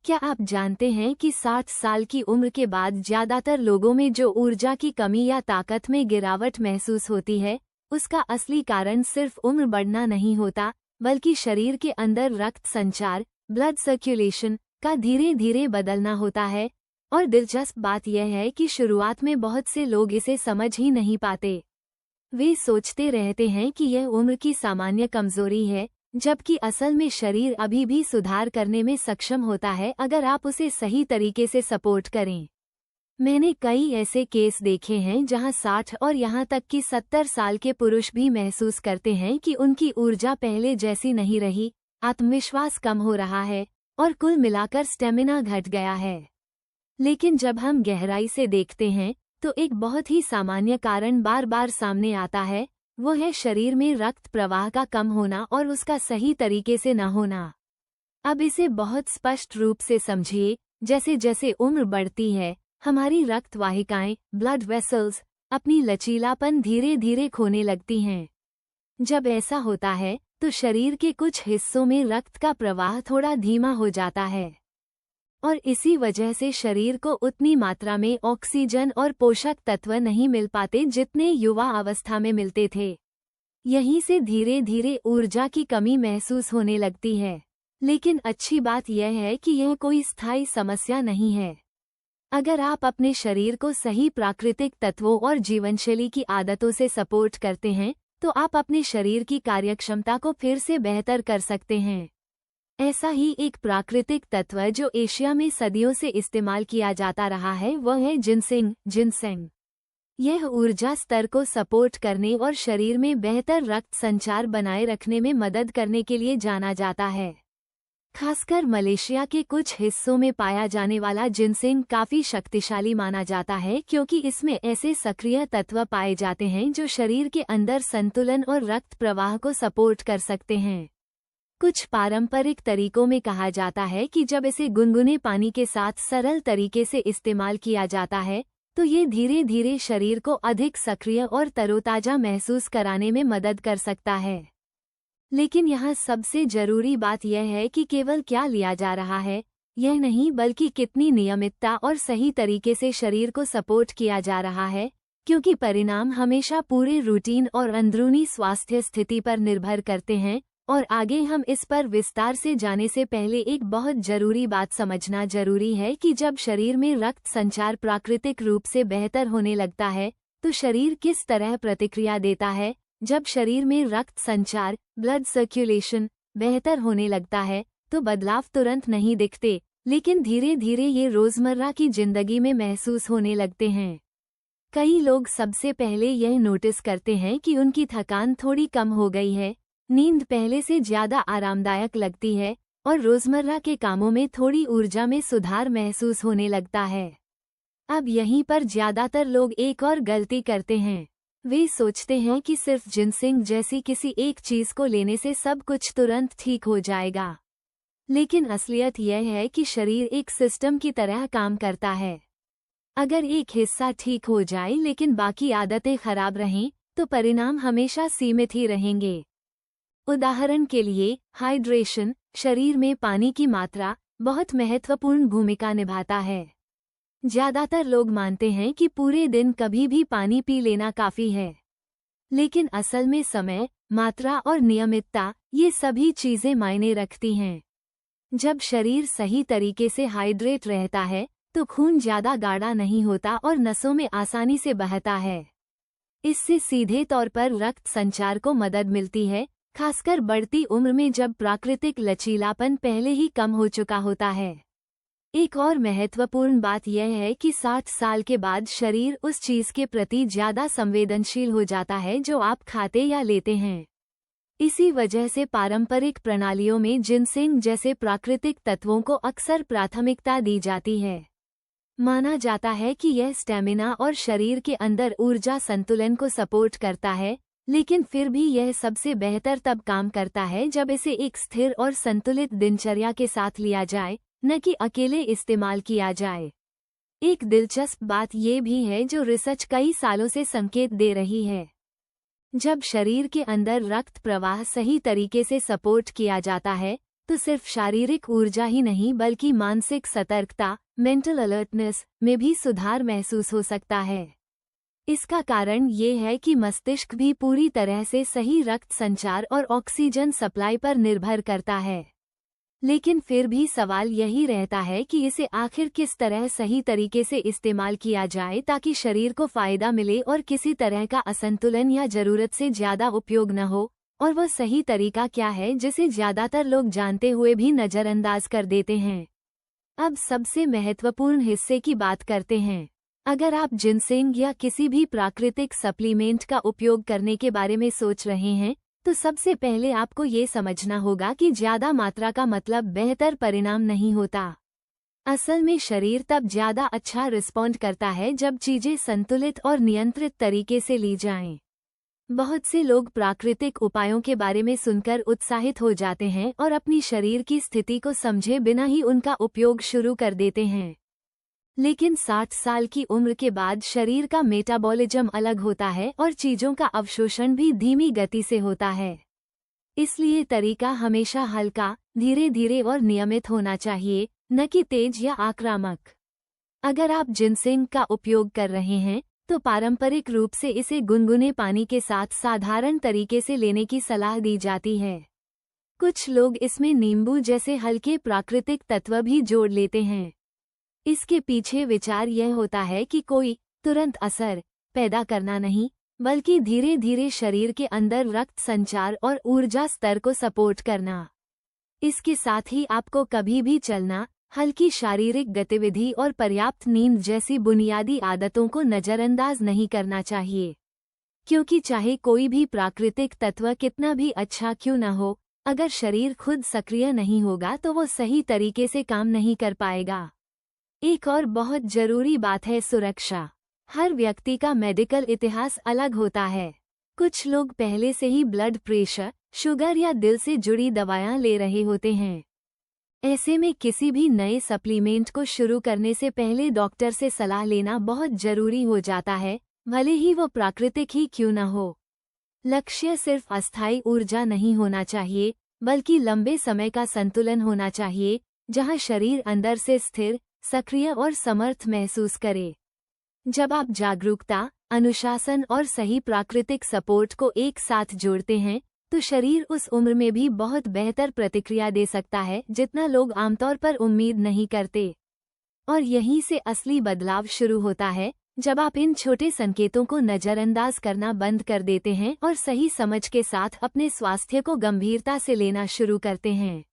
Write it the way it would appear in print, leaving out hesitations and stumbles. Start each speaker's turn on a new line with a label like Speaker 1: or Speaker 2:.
Speaker 1: क्या आप जानते हैं कि 60 साल की उम्र के बाद ज्यादातर लोगों में जो ऊर्जा की कमी या ताकत में गिरावट महसूस होती है, उसका असली कारण सिर्फ उम्र बढ़ना नहीं होता, बल्कि शरीर के अंदर रक्त संचार, ब्लड सर्कुलेशन का धीरे धीरे बदलना होता है। और दिलचस्प बात यह है कि शुरुआत में बहुत से लोग इसे समझ ही नहीं पाते। वे सोचते रहते हैं कि यह उम्र की सामान्य कमजोरी है, जबकि असल में शरीर अभी भी सुधार करने में सक्षम होता है अगर आप उसे सही तरीके से सपोर्ट करें। मैंने कई ऐसे केस देखे हैं जहां 60 और यहां तक कि 70 साल के पुरुष भी महसूस करते हैं कि उनकी ऊर्जा पहले जैसी नहीं रही, आत्मविश्वास कम हो रहा है और कुल मिलाकर स्टेमिना घट गया है। लेकिन जब हम गहराई से देखते हैं तो एक बहुत ही सामान्य कारण बार बार सामने आता है, वो है शरीर में रक्त प्रवाह का कम होना और उसका सही तरीके से न होना। अब इसे बहुत स्पष्ट रूप से समझिए। जैसे जैसे उम्र बढ़ती है, हमारी रक्त वाहिकाएं, ब्लड वेसल्स, अपनी लचीलापन धीरे धीरे खोने लगती हैं। जब ऐसा होता है तो शरीर के कुछ हिस्सों में रक्त का प्रवाह थोड़ा धीमा हो जाता है और इसी वजह से शरीर को उतनी मात्रा में ऑक्सीजन और पोषक तत्व नहीं मिल पाते जितने युवा अवस्था में मिलते थे। यहीं से धीरे धीरे ऊर्जा की कमी महसूस होने लगती है। लेकिन अच्छी बात यह है कि यह कोई स्थायी समस्या नहीं है। अगर आप अपने शरीर को सही प्राकृतिक तत्वों और जीवनशैली की आदतों से सपोर्ट करते हैं तो आप अपने शरीर की कार्यक्षमता को फिर से बेहतर कर सकते हैं। ऐसा ही एक प्राकृतिक तत्व जो एशिया में सदियों से इस्तेमाल किया जाता रहा है वह है जिनसेंग। यह ऊर्जा स्तर को सपोर्ट करने और शरीर में बेहतर रक्त संचार बनाए रखने में मदद करने के लिए जाना जाता है। खासकर मलेशिया के कुछ हिस्सों में पाया जाने वाला जिनसेंग काफी शक्तिशाली माना जाता है, क्योंकि इसमें ऐसे सक्रिय तत्व पाए जाते हैं जो शरीर के अंदर संतुलन और रक्त प्रवाह को सपोर्ट कर सकते हैं। कुछ पारंपरिक तरीकों में कहा जाता है कि जब इसे गुनगुने पानी के साथ सरल तरीके से इस्तेमाल किया जाता है तो ये धीरे धीरे शरीर को अधिक सक्रिय और तरोताजा महसूस कराने में मदद कर सकता है। लेकिन यहाँ सबसे जरूरी बात यह है कि केवल क्या लिया जा रहा है यह नहीं, बल्कि कितनी नियमितता और सही तरीके से शरीर को सपोर्ट किया जा रहा है, क्योंकि परिणाम हमेशा पूरे रूटीन और अंदरूनी स्वास्थ्य स्थिति पर निर्भर करते हैं। और आगे हम इस पर विस्तार से जाने से पहले एक बहुत जरूरी बात समझना जरूरी है कि जब शरीर में रक्त संचार प्राकृतिक रूप से बेहतर होने लगता है तो शरीर किस तरह प्रतिक्रिया देता है। जब शरीर में रक्त संचार, ब्लड सर्कुलेशन बेहतर होने लगता है तो बदलाव तुरंत नहीं दिखते, लेकिन धीरे धीरे ये रोजमर्रा की जिंदगी में महसूस होने लगते हैं। कई लोग सबसे पहले यह नोटिस करते हैं कि उनकी थकान थोड़ी कम हो गई है, नींद पहले से ज्यादा आरामदायक लगती है और रोजमर्रा के कामों में थोड़ी ऊर्जा में सुधार महसूस होने लगता है। अब यहीं पर ज्यादातर लोग एक और गलती करते हैं। वे सोचते हैं कि सिर्फ जिनसेंग जैसी किसी एक चीज को लेने से सब कुछ तुरंत ठीक हो जाएगा। लेकिन असलियत यह है कि शरीर एक सिस्टम की तरह काम करता है। अगर एक हिस्सा ठीक हो जाए लेकिन बाकी आदतें खराब रहें तो परिणाम हमेशा सीमित ही रहेंगे। उदाहरण के लिए हाइड्रेशन, शरीर में पानी की मात्रा बहुत महत्वपूर्ण भूमिका निभाता है। ज्यादातर लोग मानते हैं कि पूरे दिन कभी भी पानी पी लेना काफी है, लेकिन असल में समय, मात्रा और नियमितता ये सभी चीजें मायने रखती हैं। जब शरीर सही तरीके से हाइड्रेट रहता है तो खून ज्यादा गाढ़ा नहीं होता और नसों में आसानी से बहता है। इससे सीधे तौर पर रक्त संचार को मदद मिलती है, खासकर बढ़ती उम्र में जब प्राकृतिक लचीलापन पहले ही कम हो चुका होता है। एक और महत्वपूर्ण बात यह है कि 60 साल के बाद शरीर उस चीज के प्रति ज्यादा संवेदनशील हो जाता है जो आप खाते या लेते हैं। इसी वजह से पारंपरिक प्रणालियों में जिनसेंग जैसे प्राकृतिक तत्वों को अक्सर प्राथमिकता दी जाती है। माना जाता है कि यह स्टेमिना और शरीर के अंदर ऊर्जा संतुलन को सपोर्ट करता है, लेकिन फिर भी यह सबसे बेहतर तब काम करता है जब इसे एक स्थिर और संतुलित दिनचर्या के साथ लिया जाए, न कि अकेले इस्तेमाल किया जाए। एक दिलचस्प बात यह भी है जो रिसर्च कई सालों से संकेत दे रही है। जब शरीर के अंदर रक्त प्रवाह सही तरीके से सपोर्ट किया जाता है तो सिर्फ शारीरिक ऊर्जा ही नहीं बल्कि मानसिक सतर्कता, मेंटल अलर्टनेस में भी सुधार महसूस हो सकता है। इसका कारण ये है कि मस्तिष्क भी पूरी तरह से सही रक्त संचार और ऑक्सीजन सप्लाई पर निर्भर करता है। लेकिन फिर भी सवाल यही रहता है कि इसे आखिर किस तरह सही तरीके से इस्तेमाल किया जाए ताकि शरीर को फायदा मिले और किसी तरह का असंतुलन या जरूरत से ज्यादा उपयोग न हो। और वह सही तरीका क्या है जिसे ज्यादातर लोग जानते हुए भी नजरअंदाज कर देते हैं। अब सबसे महत्वपूर्ण हिस्से की बात करते हैं। अगर आप जिनसेंग या किसी भी प्राकृतिक सप्लीमेंट का उपयोग करने के बारे में सोच रहे हैं, तो सबसे पहले आपको ये समझना होगा कि ज्यादा मात्रा का मतलब बेहतर परिणाम नहीं होता। असल में शरीर तब ज्यादा अच्छा रिस्पॉन्ड करता है जब चीजें संतुलित और नियंत्रित तरीके से ली जाएं। बहुत से लोग प्राकृतिक उपायों के बारे में सुनकर उत्साहित हो जाते हैं और अपनी शरीर की स्थिति को समझे बिना ही उनका उपयोग शुरू कर देते हैं। लेकिन 60 साल की उम्र के बाद शरीर का मेटाबॉलिज्म अलग होता है और चीजों का अवशोषण भी धीमी गति से होता है। इसलिए तरीका हमेशा हल्का, धीरे धीरे और नियमित होना चाहिए, न कि तेज या आक्रामक। अगर आप जिनसेंग का उपयोग कर रहे हैं, तो पारंपरिक रूप से इसे गुनगुने पानी के साथ साधारण तरीके से लेने की सलाह दी जाती है। कुछ लोग इसमें नींबू जैसे हल्के प्राकृतिक तत्व भी जोड़ लेते हैं। इसके पीछे विचार यह होता है कि कोई तुरंत असर पैदा करना नहीं, बल्कि धीरे धीरे शरीर के अंदर रक्त संचार और ऊर्जा स्तर को सपोर्ट करना। इसके साथ ही आपको कभी भी चलना, हल्की शारीरिक गतिविधि और पर्याप्त नींद जैसी बुनियादी आदतों को नजरअंदाज नहीं करना चाहिए। क्योंकि चाहे कोई भी प्राकृतिक तत्व कितना भी अच्छा क्यों न हो, अगर शरीर खुद सक्रिय नहीं होगा तो वो सही तरीके से काम नहीं कर पाएगा। एक और बहुत जरूरी बात है सुरक्षा। हर व्यक्ति का मेडिकल इतिहास अलग होता है। कुछ लोग पहले से ही ब्लड प्रेशर, शुगर या दिल से जुड़ी दवाएं ले रहे होते हैं। ऐसे में किसी भी नए सप्लीमेंट को शुरू करने से पहले डॉक्टर से सलाह लेना बहुत जरूरी हो जाता है, भले ही वो प्राकृतिक ही क्यों न हो। लक्ष्य सिर्फ अस्थायी ऊर्जा नहीं होना चाहिए, बल्कि लंबे समय का संतुलन होना चाहिए, जहां शरीर अंदर से स्थिर, सक्रिय और समर्थ महसूस करे। जब आप जागरूकता, अनुशासन और सही प्राकृतिक सपोर्ट को एक साथ जोड़ते हैं, तो शरीर उस उम्र में भी बहुत बेहतर प्रतिक्रिया दे सकता है जितना लोग आमतौर पर उम्मीद नहीं करते। और यहीं से असली बदलाव शुरू होता है, जब आप इन छोटे संकेतों को नजरअंदाज करना बंद कर देते हैं और सही समझ के साथ अपने स्वास्थ्य को गंभीरता से लेना शुरू करते हैं।